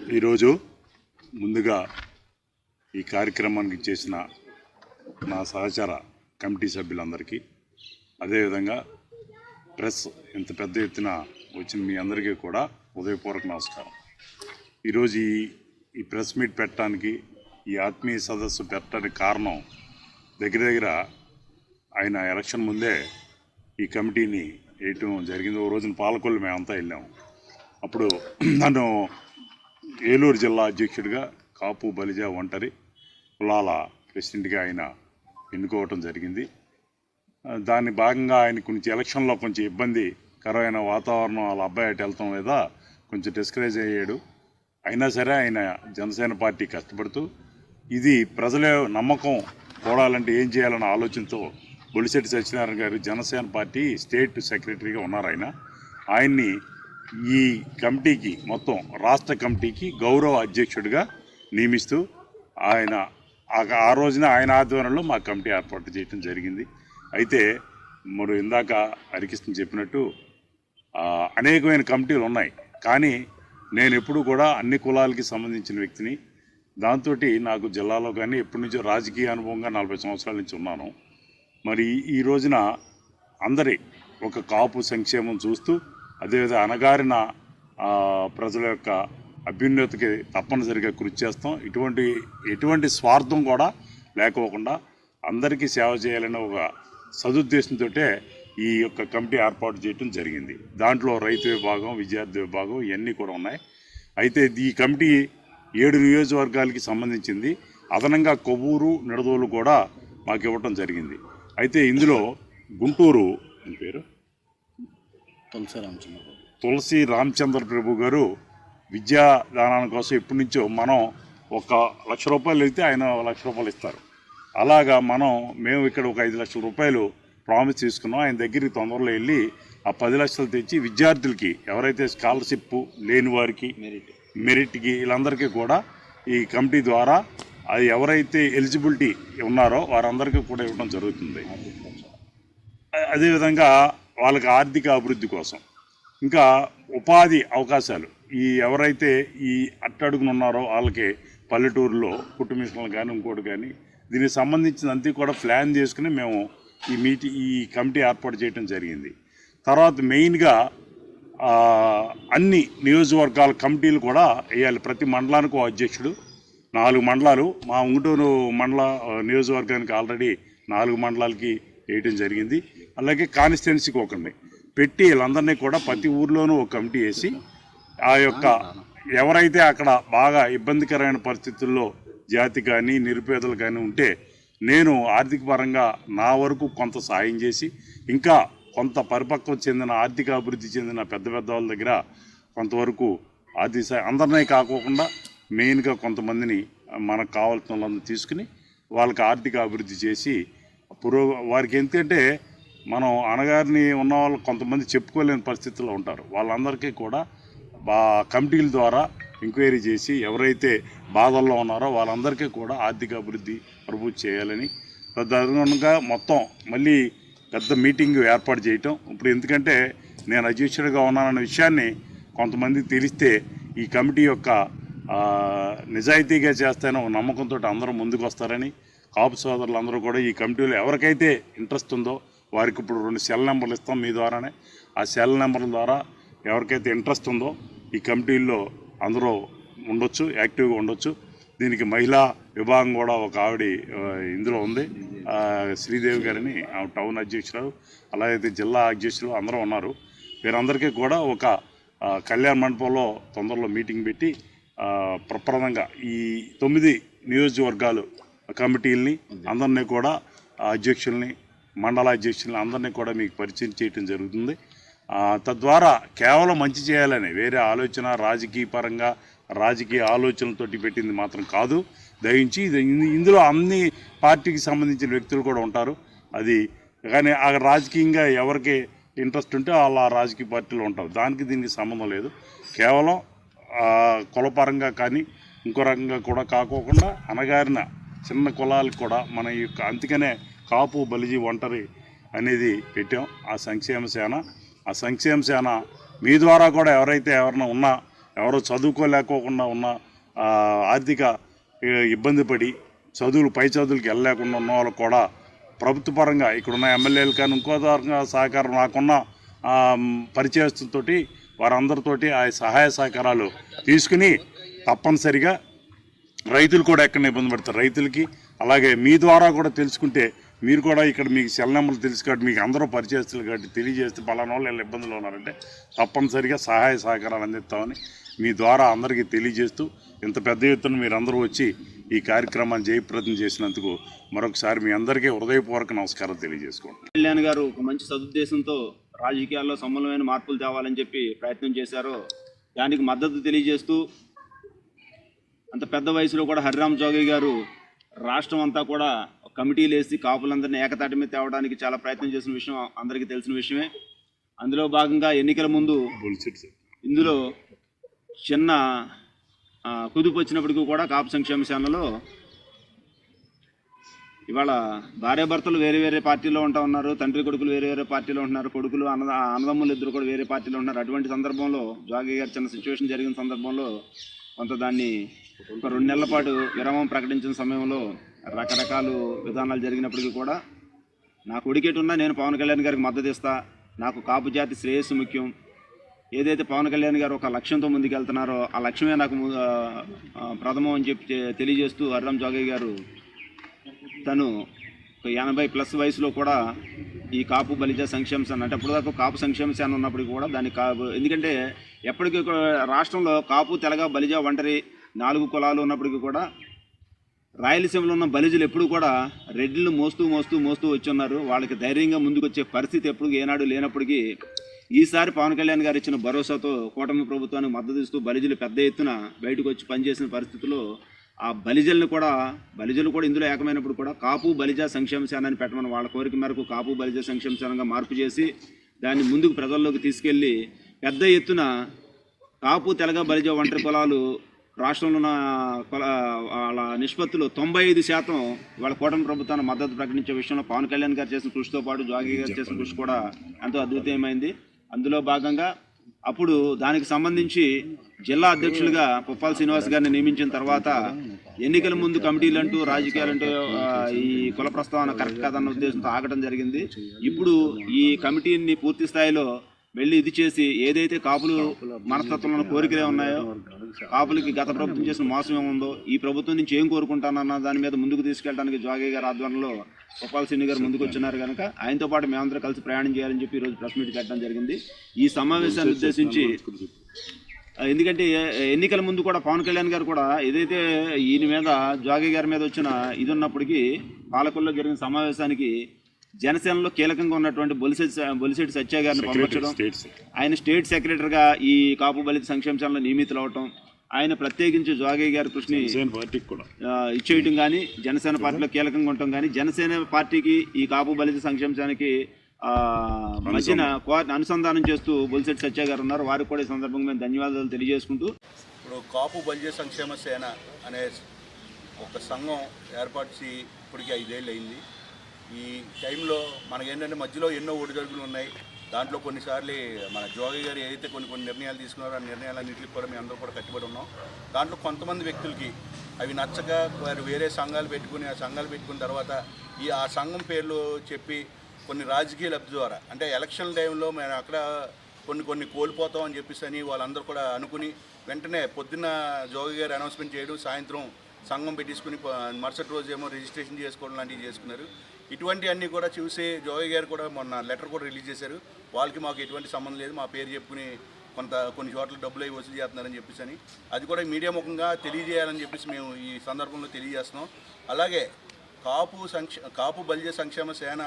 ఈరోజు ముందుగా ఈ కార్యక్రమానికి చేసిన నా సహచర కమిటీ సభ్యులందరికీ, అదేవిధంగా ప్రెస్ ఇంత పెద్ద ఎత్తున వచ్చిన మీ అందరికీ కూడా ఉదయపూర్వక నమస్కారం. ఈరోజు ఈ ప్రెస్ మీట్ పెట్టడానికి, ఈ ఆత్మీయ సదస్సు పెట్టడానికి కారణం దగ్గర ఆయన ఎలక్షన్ ముందే ఈ కమిటీని వేయటం జరిగింది. ఓ రోజున పాలకొల్లు మేమంతా వెళ్ళాము. అప్పుడు నన్ను ఏలూరు జిల్లా అధ్యక్షుడిగా కాపు బలిజ ఒంటరి కులాల ప్రెసిడెంట్గా ఆయన ఎన్నుకోవటం జరిగింది. దాని భాగంగా ఆయన కొంచెం ఎలక్షన్లో కొంచెం ఇబ్బందికరమైన వాతావరణం, వాళ్ళ అబ్బాయి అటు వెళ్తాం మీద కొంచెం డిస్కరేజ్ అయ్యాడు. అయినా సరే ఆయన జనసేన పార్టీ కష్టపడుతూ ఇది ప్రజల నమ్మకం కూడాలంటే ఏం చేయాలన్న ఆలోచనతో బొలిశెట్టి సత్యనారాయణ గారు జనసేన పార్టీ స్టేట్ సెక్రటరీగా ఉన్నారు. ఆయన్ని ఈ కమిటీకి, మొత్తం రాష్ట్ర కమిటీకి గౌరవ అధ్యక్షుడిగా నియమిస్తూ ఆయన ఆ రోజున ఆయన ఆధ్వర్యంలో మా కమిటీ ఏర్పాటు చేయడం జరిగింది. అయితే మరి ఇందాక హరికృష్ణ చెప్పినట్టు అనేకమైన కమిటీలు ఉన్నాయి, కానీ నేను ఎప్పుడు కూడా అన్ని కులాలకి సంబంధించిన వ్యక్తిని. దాంతో నాకు జిల్లాలో కానీ ఎప్పటి నుంచో రాజకీయ అనుభవంగా 40 సంవత్సరాల నుంచి ఉన్నాను. మరి ఈ రోజున అందరి ఒక కాపు సంక్షేమం చూస్తూ, అదేవిధంగా అణగారిన ప్రజల యొక్క అభ్యున్నతికి తప్పనిసరిగా కృషి చేస్తాం. ఎటువంటి స్వార్థం కూడా లేకోకుండా అందరికీ సేవ చేయాలనే ఒక సదుద్దేశంతో ఈ యొక్క కమిటీ ఏర్పాటు చేయడం జరిగింది. దాంట్లో రైతు విభాగం, విద్యార్థి విభాగం ఇవన్నీ కూడా ఉన్నాయి. అయితే ఈ కమిటీ 7 నియోజకవర్గాలకి సంబంధించింది. అదనంగా కొవ్వూరు, నిడదోలు కూడా మాకు ఇవ్వటం జరిగింది. అయితే ఇందులో గుంటూరు పేరు తులసి రామచంద్ర ప్రభు గారు విద్యాదానం కోసం ఎప్పటి నుంచో మనం 1 లక్ష రూపాయలు అయితే ఆయన 1 లక్ష రూపాయలు ఇస్తారు. అలాగా మేము ఇక్కడ ఒక 5 లక్షల రూపాయలు ప్రామిస్ తీసుకున్నాం. ఆయన దగ్గరికి తొందరలో వెళ్ళి ఆ 10 లక్షలు తెచ్చి విద్యార్థులకి, ఎవరైతే స్కాలర్షిప్ లేని వారికి, మెరిట్కి, వీళ్ళందరికీ కూడా ఈ కమిటీ ద్వారా అది ఎవరైతే ఎలిజిబిలిటీ ఉన్నారో వారందరికీ కూడా ఇవ్వడం జరుగుతుంది. అదేవిధంగా వాళ్ళకి ఆర్థిక అభివృద్ధి కోసం, ఇంకా ఉపాధి అవకాశాలు, ఎవరైతే ఈ అట్టడుగున ఉన్నారో వాళ్ళకి పల్లెటూరులో కుట్టు మిషన్లు కానీ ఇంకోటి కానీ దీనికి సంబంధించినంతా కూడా ప్లాన్ చేసుకుని మేము ఈ కమిటీ ఏర్పాటు చేయడం జరిగింది. తర్వాత మెయిన్గా అన్ని నియోజకవర్గాల కమిటీలు కూడా వేయాలి. ప్రతి మండలానికి ఒక అధ్యక్షుడు, 4 మండలాలు. మా ఉంగుటూరు మండల నియోజకవర్గానికి ఆల్రెడీ 4 మండలాలకి వేయటం జరిగింది. అలాగే కాన్స్టిట్యున్సీకి ఒకరిని పెట్టి వీళ్ళందరినీ కూడా ప్రతి ఊర్లోనూ ఒక కమిటీ వేసి ఆ యొక్క ఎవరైతే అక్కడ బాగా ఇబ్బందికరమైన పరిస్థితుల్లో జాతి కానీ నిరుపేదలు కానీ ఉంటే నేను ఆర్థిక పరంగా నా వరకు కొంత సాయం చేసి, ఇంకా కొంత పరిపక్వం చెందిన ఆర్థిక అభివృద్ధి చెందిన పెద్ద వాళ్ళ దగ్గర కొంతవరకు ఆర్థిక సాయం, అందరినీ కాకోకుండా మెయిన్గా కొంతమందిని మనకు కావాల్సిన వాళ్ళందరూ తీసుకుని వాళ్ళకి ఆర్థిక అభివృద్ధి చేసి వారికి ఎందుకంటే మనం అణగారిని ఉన్న వాళ్ళు కొంతమంది చెప్పుకోలేని పరిస్థితుల్లో ఉంటారు. వాళ్ళందరికీ కూడా కమిటీల ద్వారా ఎంక్వైరీ చేసి ఎవరైతే బాధల్లో ఉన్నారో వాళ్ళందరికీ కూడా ఆర్థిక అభివృద్ధి ప్రభుత్వం చేయాలని తదనుగుణంగా మొత్తం మళ్ళీ పెద్ద మీటింగ్ ఏర్పాటు చేయటం. ఇప్పుడు ఎందుకంటే నేను అధ్యక్షుడిగా ఉన్నానన్న విషయాన్ని కొంతమందికి తెలిస్తే ఈ కమిటీ యొక్క నిజాయితీగా చేస్తానో నమ్మకంతో అందరూ ముందుకు వస్తారని, కాపు సోదరులు అందరూ కూడా ఈ కమిటీలో ఎవరికైతే ఇంట్రెస్ట్ ఉందో వారికి ఇప్పుడు 2 సెల్ నెంబర్లు ఇస్తాం మీ ద్వారానే. ఆ సెల్ నెంబర్ల ద్వారా ఎవరికైతే ఇంట్రెస్ట్ ఉందో ఈ కమిటీల్లో అందరూ ఉండొచ్చు, యాక్టివ్గా ఉండొచ్చు. దీనికి మహిళా విభాగం కూడా ఒక ఆవిడ ఇందులో ఉంది, శ్రీదేవి గారిని, ఆమె టౌన్ అధ్యక్షురాలు, అలాగైతే జిల్లా అధ్యక్షులు అందరూ ఉన్నారు. వీరందరికీ కూడా ఒక కళ్యాణ మండపంలో తొందరలో మీటింగ్ పెట్టి ప్రప్రదంగా ఈ 9 నియోజకవర్గాలు కమిటీలని అందరినీ కూడా అధ్యక్షుల్ని, మండల అధ్యక్షుల్ని అందరినీ కూడా మీకు పరిచయం చేయటం జరుగుతుంది. తద్వారా కేవలం మంచి చేయాలని వేరే ఆలోచన, రాజకీయ పరంగా రాజకీయ ఆలోచనలతోటి పెట్టింది మాత్రం కాదు. దయించి ఇందులో అన్ని పార్టీకి సంబంధించిన వ్యక్తులు కూడా ఉంటారు. అది కానీ ఆ రాజకీయంగా ఎవరికి ఇంట్రెస్ట్ ఉంటే వాళ్ళ రాజకీయ పార్టీలో ఉంటారు. దానికి దీనికి సంబంధం లేదు. కేవలం కులపరంగా కానీ ఇంకో రకంగా కూడా కాకోకుండా అణగారిన చిన్న కులాలకు కూడా మన యొక్క, అందుకనే కాపు బలిజీ ఒంటరి అనేది పెట్టాం ఆ సంక్షేమ సేన. ఆ సంక్షేమ సేన మీ ద్వారా కూడా ఎవరైనా ఉన్నా ఎవరో చదువుకోలేకోకుండా ఉన్న ఆర్థిక ఇబ్బంది పడి పై చదువులకి వెళ్ళలేకుండా ఉన్న వాళ్ళకు కూడా ప్రభుత్వ పరంగా ఇక్కడున్న ఎమ్మెల్యేలు కానీ ఇంకో సహకారం నాకున్న పరిచయస్తులతో వారందరితోటి ఆ సహాయ సహకారాలు తీసుకుని తప్పనిసరిగా రైతులు కూడా ఎక్కడ ఇబ్బంది పడతారు రైతులకి, అలాగే మీ ద్వారా కూడా తెలుసుకుంటే మీరు కూడా ఇక్కడ మీకు సెల్ నెంబర్లు తెలుసు కాబట్టి మీకు అందరూ పరిచయస్తులు కాబట్టి తెలియజేస్తే పలానా వాళ్ళు వీళ్ళు ఇబ్బందులు ఉన్నారంటే తప్పనిసరిగా సహాయ సహకారాలు అందిస్తామని మీ ద్వారా అందరికీ తెలియజేస్తూ ఇంత పెద్ద ఎత్తున మీరందరూ వచ్చి ఈ కార్యక్రమాన్ని జయప్రదం చేసినందుకు మరొకసారి మీ అందరికీ హృదయపూర్వక నమస్కారం తెలియజేసుకుంటున్నాను. కళ్యాణ్ గారు ఒక మంచి సదుద్దేశంతో రాజకీయాల్లో సమూలమైన మార్పులు తేవాలని చెప్పి ప్రయత్నం చేశారో దానికి మద్దతు తెలియజేస్తూ అంత పెద్ద వయసులో కూడా హరిరామ్ జోగి గారు రాష్ట్రం అంతా కూడా కమిటీలు వేసి కాపులందరినీ ఏకతాటి మీద తేవడానికి చాలా ప్రయత్నం చేసిన విషయం అందరికీ తెలిసిన విషయమే. అందులో భాగంగా ఎన్నికల ముందు ఇందులో చిన్న కుదుపు వచ్చినప్పటికీ కూడా కాపు సంక్షేమ సేనలో ఇవాళ భార్యాభర్తలు వేరే వేరే పార్టీలో ఉంటా ఉన్నారు, తండ్రి కొడుకులు వేరే వేరే పార్టీలో ఉంటున్నారు, కొడుకులు అన్నదమ్ములు ఇద్దరు కూడా వేరే పార్టీలో ఉన్నారు. అటువంటి సందర్భంలో జోగి గారు చిన్న సిచ్యువేషన్ జరిగిన సందర్భంలో కొంత దాన్ని ఒక 2 నెలల పాటు విరామం ప్రకటించిన సమయంలో రకరకాల విధానాలు జరిగినప్పటికీ కూడా నాకు ఉడికెట్టున్నా నేను పవన్ కళ్యాణ్ గారికి మద్దతు ఇస్తా, నాకు కాపు జాతి శ్రేయస్సు ముఖ్యం, ఏదైతే పవన్ కళ్యాణ్ గారు ఒక లక్ష్యంతో ముందుకెళ్తున్నారో ఆ లక్ష్యమే నాకు ప్రథమం అని చెప్పి తెలియజేస్తూ హరిరామ్ జోగి గారు తను 80+ వయసులో కూడా ఈ కాపు బలిజ సంక్షేమ సేన అంటే అప్పుడు దాకా కాపు సంక్షేమ సేన ఉన్నప్పటికీ కూడా దాన్ని ఎందుకంటే ఎప్పటికీ రాష్ట్రంలో కాపు తెలగ బలిజ ఒంటరి 4 కులాలు ఉన్నప్పటికీ కూడా రాయలసీమలో ఉన్న బలిజలు ఎప్పుడు కూడా రెడ్లు మోస్తూ వచ్చి ఉన్నారు. వాళ్ళకి ధైర్యంగా ముందుకు వచ్చే పరిస్థితి ఎప్పుడు ఏనాడు లేనప్పటికీ ఈసారి పవన్ కళ్యాణ్ గారు ఇచ్చిన భరోసాతో కూటమి ప్రభుత్వానికి మద్దతు ఇస్తూ బలిజలు పెద్ద ఎత్తున బయటకు వచ్చి పనిచేసిన పరిస్థితుల్లో ఆ బలిజలు కూడా ఇందులో ఏకమైనప్పుడు కూడా కాపు బలిజ సంక్షేమ సేన అని పెట్టమని వాళ్ళ కోరిక మేరకు కాపు బలిజ సంక్షేమ సేనగా మార్పు చేసి దాన్ని ముందుకు ప్రజల్లోకి తీసుకెళ్ళి పెద్ద ఎత్తున కాపు తెలగ బలిజ ఒంటరి కులాలు రాష్ట్రంలో ఉన్న వాళ్ళ నిష్పత్తులు 95% వాళ్ళ కూటమి ప్రభుత్వాన్ని మద్దతు ప్రకటించే విషయంలో పవన్ కళ్యాణ్ గారు చేసిన కృషితో పాటు జోగి గారు చేసిన కృషి కూడా ఎంతో అద్భుతమైంది. అందులో భాగంగా అప్పుడు దానికి సంబంధించి జిల్లా అధ్యక్షులుగా పుప్పాల శ్రీనివాస్ గారిని నియమించిన తర్వాత ఎన్నికల ముందు కమిటీలంటూ రాజకీయాలంటూ ఈ కుల ప్రస్తావన కరెక్ట్ కాదన్న ఉద్దేశంతో ఆగడం జరిగింది. ఇప్పుడు ఈ కమిటీని పూర్తి స్థాయిలో వెళ్ళి ఇది చేసి ఏదైతే కాపులు మనస్తత్వంలో కోరికలే ఉన్నాయో, కాపులకి గత ప్రభుత్వం చేసిన మోసం ఏముందో, ఈ ప్రభుత్వం నుంచి ఏం కోరుకుంటానన్న దాని మీద ముందుకు తీసుకెళ్ళడానికి జోగి గారి ఆధ్వర్యంలో పుప్పాల శ్రీని గారు ముందుకు వచ్చినారు కనుక ఆయనతో పాటు మేమందరం కలిసి ప్రయాణం చేయాలని చెప్పి ఈరోజు ప్రెస్ మీట్ పెట్టడం జరిగింది. ఈ సమావేశాన్ని ఉద్దేశించి ఎందుకంటే ఎన్నికల ముందు కూడా పవన్ కళ్యాణ్ గారు కూడా ఏదైతే ఈయన మీద జోగి గారి మీద వచ్చిన ఇది ఉన్నప్పటికీ పాలకుల్లో జరిగిన సమావేశానికి జనసేనలో కీలకంగా ఉన్నటువంటి బొలిశెట్టి సత్య గారిని పంపించడం, ఆయన స్టేట్ సెక్రటరీగా ఈ కాపు బలిత సంక్షేమ సేనలో నియమితులు అవటం, ఆయన ప్రత్యేకించి జోగి గారి కృషిని ఇచ్చేయటం కానీ జనసేన పార్టీలో కీలకంగా ఉండటం కానీ జనసేన పార్టీకి ఈ కాపు బలిత సంక్షేమ సేనకి మధ్యన అనుసంధానం చేస్తూ బొలిశెట్టి సత్య గారు ఉన్నారు. వారికి కూడా ఈ సందర్భంగా మేము ధన్యవాదాలు తెలియజేసుకుంటూ ఇప్పుడు కాపు బలిజ సంక్షేమ సేన అనే ఒక సంఘం ఏర్పాటు ఇప్పటికీ 5 ఏళ్ళు అయింది. ఈ టైంలో మనకేంటంటే మధ్యలో ఎన్నో ఒడిదొడుకులు ఉన్నాయి. దాంట్లో కొన్నిసార్లు మన జోగి గారు ఏదైతే కొన్ని నిర్ణయాలు తీసుకున్నారో ఆ నిర్ణయాలన్నింటికి కూడా మేము అందరూ కూడా కట్టుబడి ఉన్నాం. దాంట్లో కొంతమంది వ్యక్తులకి అవి నచ్చక వారు వేరే సంఘాలు పెట్టుకుని ఆ సంఘాలు పెట్టుకున్న తర్వాత ఆ సంఘం పేర్లు చెప్పి కొన్ని రాజకీయ లబ్ధి ద్వారా అంటే ఎలక్షన్ టైంలో మేము అక్కడ కొన్ని కోల్పోతాం అని చెప్పేసి అని వాళ్ళందరూ కూడా అనుకుని వెంటనే పొద్దున్న జోగి గారు అనౌన్స్మెంట్ చేయడం, సాయంత్రం సంఘం పెట్టించుకుని మరుసటి రోజు ఏమో రిజిస్ట్రేషన్ చేసుకోవడం లాంటివి చేసుకున్నారు. ఇటువంటివన్నీ కూడా చూసి జోగి గారు కూడా మొన్న లెటర్ కూడా రిలీజ్ చేశారు. వాళ్ళకి మాకు ఎటువంటి సంబంధం లేదు, మా పేరు చెప్పుకుని కొన్ని చోట్ల డబ్బులు అవి వసూలు చేస్తున్నారని చెప్పేసి అని అది కూడా మీడియా ముఖంగా తెలియజేయాలని చెప్పేసి మేము ఈ సందర్భంలో తెలియజేస్తున్నాం. అలాగే కాపు బలిజ సంక్షేమ సేన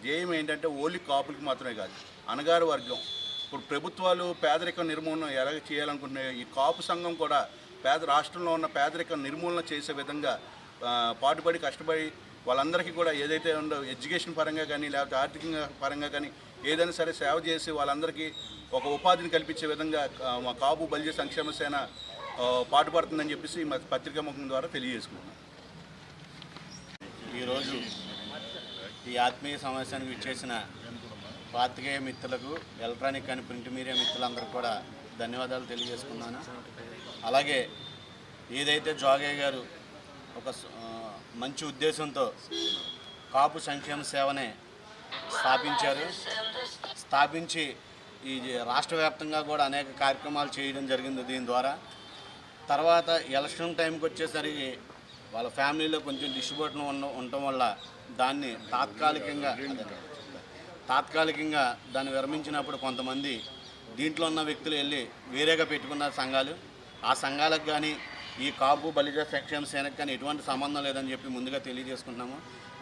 ధ్యేయం ఏంటంటే ఓన్లీ కాపులకి మాత్రమే కాదు, అణగారు వర్గం ఇప్పుడు ప్రభుత్వాలు పేదరిక నిర్మూలన ఎలా చేయాలనుకుంటున్నాయో ఈ కాపు సంఘం కూడా రాష్ట్రంలో ఉన్న పేదరిక నిర్మూలన చేసే విధంగా పాటుపడి కష్టపడి వాళ్ళందరికీ కూడా ఏదైతే ఉందో ఎడ్యుకేషన్ పరంగా కానీ లేకపోతే ఆర్థికంగా పరంగా కానీ ఏదైనా సరే సేవ చేసి వాళ్ళందరికీ ఒక ఉపాధిని కల్పించే విధంగా మా కాపు బలిజ సంక్షేమ సేన పాటుపడుతుందని చెప్పేసి మా పత్రికా ముఖం ద్వారా తెలియజేసుకుంటున్నాం. ఈరోజు ఈ ఆత్మీయ సమావేశానికి విచ్చేసిన పాత్రికేయ మిత్రులకు, ఎలక్ట్రానిక్ అండ్ ప్రింట్ మీడియా మిత్రులందరూ కూడా ధన్యవాదాలు తెలియజేసుకున్నాను. అలాగే ఏదైతే జోగయ్య గారు ఒక మంచి ఉద్దేశంతో కాపు సంక్షేమ సేవనే స్థాపించి ఈ రాష్ట్ర వ్యాప్తంగా కూడా అనేక కార్యక్రమాలు చేయడం జరిగింది. దీని ద్వారా తర్వాత ఎలక్షన్ టైంకి వచ్చేసరికి వాళ్ళ ఫ్యామిలీలో కొంచెం డిస్ట్రిబ్యూషన్ ఉండటం వల్ల దాన్ని తాత్కాలికంగా దాన్ని విరమించినప్పుడు కొంతమంది దీంట్లో ఉన్న వ్యక్తులు వెళ్ళి వేరేగా పెట్టుకున్నారు సంఘాలు. ఆ సంఘాలకు కానీ ఈ కాపు బలిజ సంక్షేమ సేనకు కానీ ఎటువంటి సంబంధం లేదని చెప్పి ముందుగా తెలియజేసుకుంటున్నాము.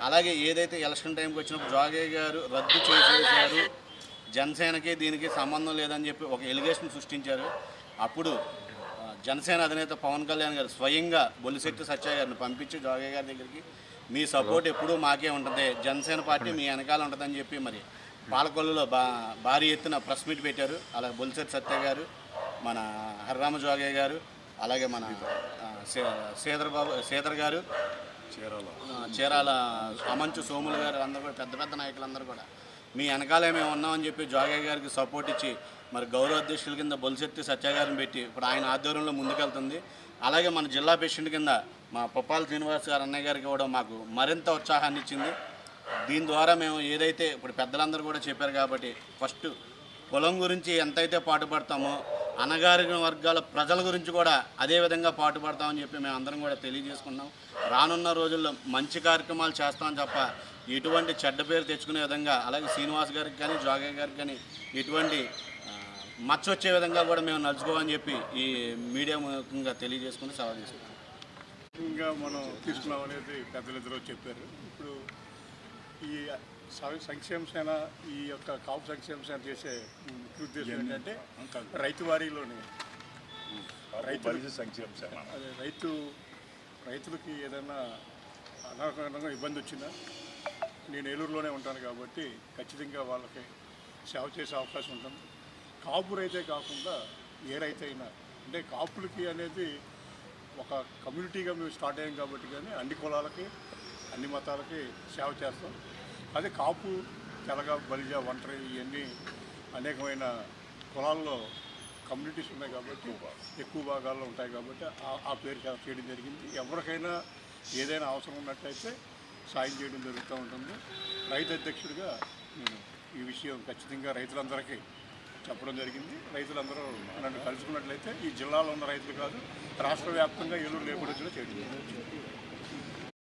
అలాగే ఏదైతే ఎలక్షన్ టైంకి వచ్చినప్పుడు జోగయ్య గారు రద్దు చేసేసారు, జనసేనకి దీనికి సంబంధం లేదని చెప్పి ఒక ఎలిగేషన్ సృష్టించారు. అప్పుడు జనసేన అధినేత పవన్ కళ్యాణ్ గారు స్వయంగా బొలిశెట్టి సత్య గారిని పంపించి జోగయ్య గారి దగ్గరికి మీ సపోర్ట్ ఎప్పుడూ మాకే ఉంటుంది, జనసేన పార్టీ మీ వెనకాల ఉంటుందని చెప్పి మరి పాలకొల్లులో భారీ ఎత్తున ప్రెస్ మీట్ పెట్టారు. అలాగే బొలిశెట్టి సత్య గారు, మన హరిరామ జోగయ్య గారు, అలాగే మన శ్రీధర్ గారు, చీరాల అమంచు సోములు గారు, అందరూ కూడా పెద్ద పెద్ద నాయకులందరూ కూడా మీ వెనకాలే మేము ఉన్నామని చెప్పి జోగయ్య గారికి సపోర్ట్ ఇచ్చి మరి గౌరవ అధ్యక్షుల కింద బొలిశెట్టి సత్య గారిని పెట్టి ఇప్పుడు ఆయన ఆధ్వర్యంలో ముందుకెళ్తుంది. అలాగే మన జిల్లా ప్రెసిడెంట్ కింద మా పొప్పాల శ్రీనివాస్ గారు అన్నయ్య గారికి ఇవ్వడం మాకు మరింత ఉత్సాహాన్ని ఇచ్చింది. దీని ద్వారా మేము ఏదైతే ఇప్పుడు పెద్దలందరూ కూడా చెప్పారు కాబట్టి ఫస్ట్ పొలం గురించి ఎంతైతే పాటుపడతామో అణగారిన వర్గాల ప్రజల గురించి కూడా అదేవిధంగా పాటుపడతామని చెప్పి మేము అందరం కూడా తెలియజేసుకున్నాం. రానున్న రోజుల్లో మంచి కార్యక్రమాలు చేస్తామని తప్ప ఎటువంటి చెడ్డ పేరు తెచ్చుకునే విధంగా, అలాగే శ్రీనివాస్ గారికి కానీ జోగయ్య గారికి కానీ ఎటువంటి మచ్చ వచ్చే విధంగా కూడా మేము నడుచుకోమని చెప్పి ఈ మీడియా ముఖంగా తెలియజేసుకుని సవాల్ చేసుకుంటాం. ఇంకా మనం తీసుకున్నాం అనేది పెద్దలిద్దరూ చెప్పారు. ఇప్పుడు ఈ సంక్షేమ సేన ఈ యొక్క కాపు సంక్షేమ సేన చేసే ముఖ్య ఉద్దేశం ఏంటంటే రైతు వారీలోని రైతులకి ఏదైనా అనారోగ్యంగా ఇబ్బంది వచ్చినా నేను ఏలూరులోనే ఉంటాను కాబట్టి ఖచ్చితంగా వాళ్ళకి సేవ చేసే అవకాశం ఉంటుంది. కాపు రైతే కాకుండా ఏ రైతు అయినా, అంటే కాపులకి అనేది ఒక కమ్యూనిటీగా మేము స్టార్ట్ అయ్యాం కాబట్టి కానీ అన్ని కులాలకి అన్ని మతాలకి సేవ చేస్తాం. అదే కాపు, తెలగ, బలిజ, ఒంటరి ఇవన్నీ అనేకమైన కులాల్లో కమ్యూనిటీస్ ఉన్నాయి కాబట్టి ఎక్కువ భాగాల్లో ఉంటాయి కాబట్టి ఆ పేరు చేయడం జరిగింది. ఎవరికైనా ఏదైనా అవసరం ఉన్నట్లయితే సాయం చేయడం జరుగుతూ ఉంటుంది. రైతు అధ్యక్షుడిగా నేను ఈ విషయం ఖచ్చితంగా రైతులందరికీ చెప్పడం జరిగింది. రైతులందరూ నన్ను కలుసుకున్నట్లయితే ఈ జిల్లాలో ఉన్న రైతులు కాదు, రాష్ట్ర వ్యాప్తంగా ఏలూరు లేకుండా చేయడం జరిగింది.